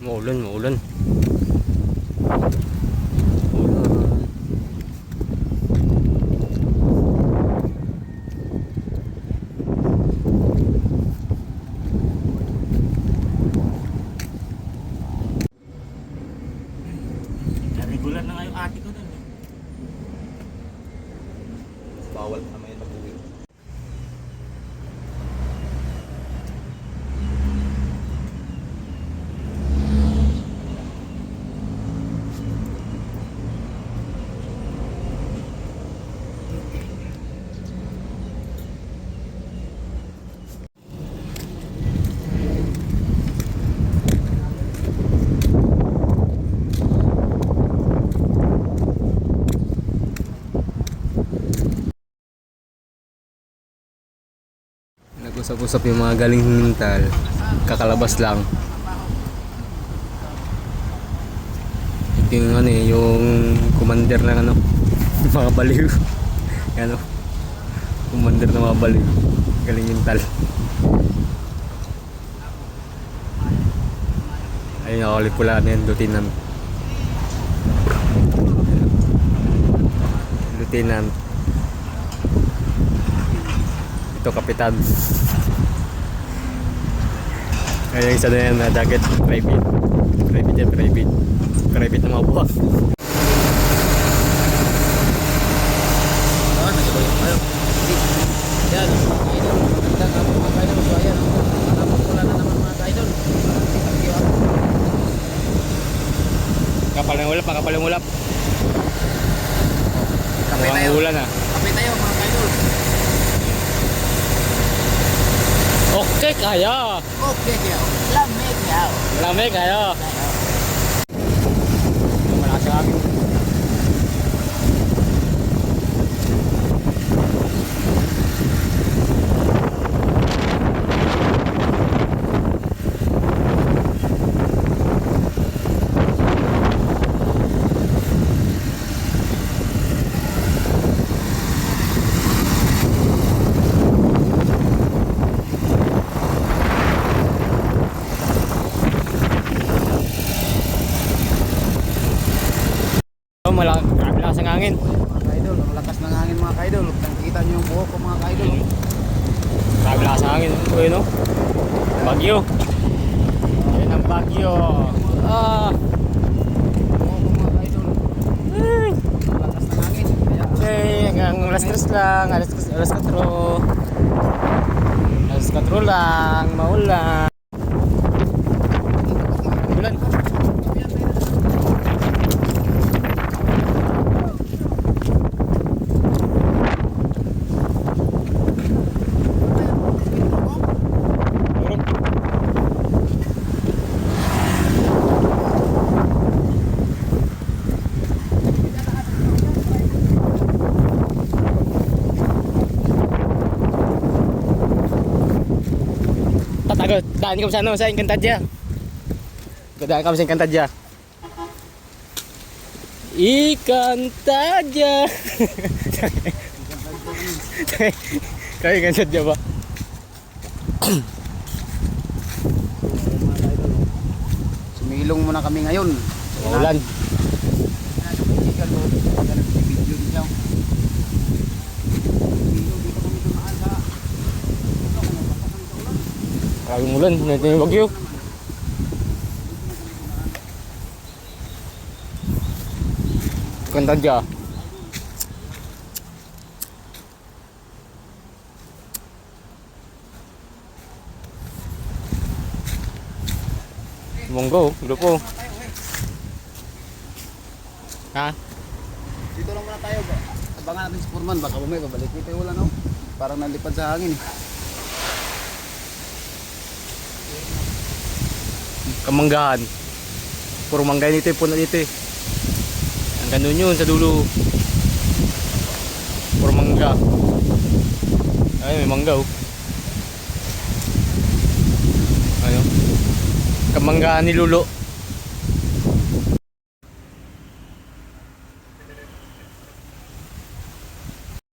Maulan, maulan. Regular na nga yung ate ko dun. Bawal naman yung mag-uwi. Nag-usap-usap yung mga galing hintal. Kakalabas lang. Ito yung ano eh, yung commander ng ano, mga baliw. Ano, commander ng mga baliw. Galing hintal. Ayun, nakakali pula na yan, lieutenant. Lieutenant. Ito, kapitan. Ayun, isa na yan na jacket, private. Private yan, private. Private na mga buwak. Yan, magandang hapon mga kaidol. So ayan, pula na naman mga kaidol. Kapal ng ulap, kapal ng ulap. Kape tayo. Mukhang ulan ah. Kape tayo mga kaidol. Okay kayo. Okay kayo. Lamig kayo. Malamig kayo. Malakas ang hangin. Malakas ang hangin. Mga kaidol, ang lakas ng hangin mga kaidol. Nakikita niyo yung buhok ko mga kaidol. Grabe lakas ang hangin. Ito yun, no? Bagyo. Ayan ang bagyo. Ah. Buhok ko mga kaidol. Ang lakas ng hangin. Kaya, Okay, hanggang alas 3 lang. Alas 4. Alas 4 lang. Maulan. Ulan. Tatagot, daan ka sa ano, sa Encantadja. Daan ka sa Encantadja. Encantadja. Kaya Encantadja ba? sumilong muna kami ngayon. Maulan. Maraming ulan, ito yung bagyo. Encantadja. Monggo, udah po. Ha? Dito lang muna tayo. Abangan natin si Foreman. Baka bumay, babalik kita yung ulan. No? Parang nalipad sa hangin. Kamanggahan. Puro mangga dito, puno dito. Ang ganun yun sa dulo. Puro mangga. Ay, may mangga oh. Ano? Kamanggahan ni Lulo.